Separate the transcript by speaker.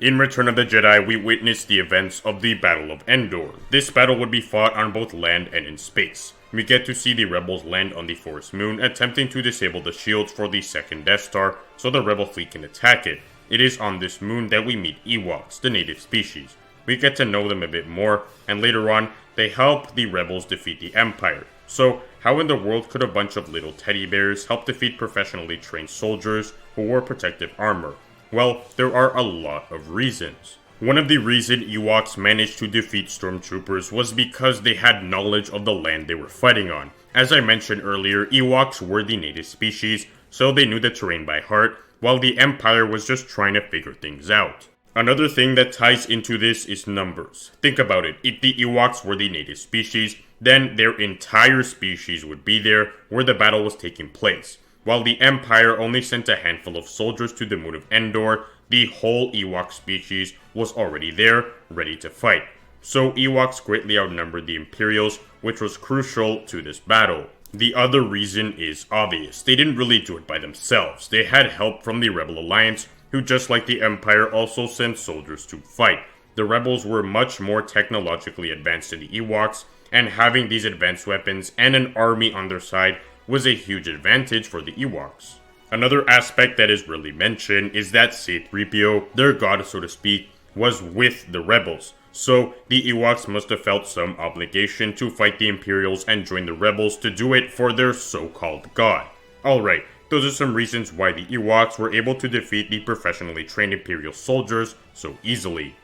Speaker 1: In Return of the Jedi, we witnessed the events of the Battle of Endor. This battle would be fought on both land and in space. We get to see the rebels land on the Forest Moon, attempting to disable the shields for the second Death Star so the rebel fleet can attack it. It is on this moon that we meet Ewoks, the native species. We get to know them a bit more, and later on, they help the rebels defeat the Empire. So, how in the world could a bunch of little teddy bears help defeat professionally trained soldiers who wore protective armor? Well, there are a lot of reasons. One of the reasons Ewoks managed to defeat Stormtroopers was because they had knowledge of the land they were fighting on. As I mentioned earlier, Ewoks were the native species, so they knew the terrain by heart, while the Empire was just trying to figure things out. Another thing that ties into this is numbers. Think about it, if the Ewoks were the native species, then their entire species would be there where the battle was taking place. While the Empire only sent a handful of soldiers to the moon of Endor, the whole Ewok species was already there, ready to fight. So Ewoks greatly outnumbered the Imperials, which was crucial to this battle. The other reason is obvious. They didn't really do it by themselves. They had help from the Rebel Alliance, who just like the Empire also sent soldiers to fight. The rebels were much more technologically advanced than the Ewoks, and having these advanced weapons and an army on their side was a huge advantage for the Ewoks. Another aspect that is really mentioned is that 𝐏𝐿, their god so to speak, was with the rebels. So the Ewoks must have felt some obligation to fight the Imperials and join the rebels to do it for their so-called god. Alright, those are some reasons why the Ewoks were able to defeat the professionally trained Imperial soldiers so easily.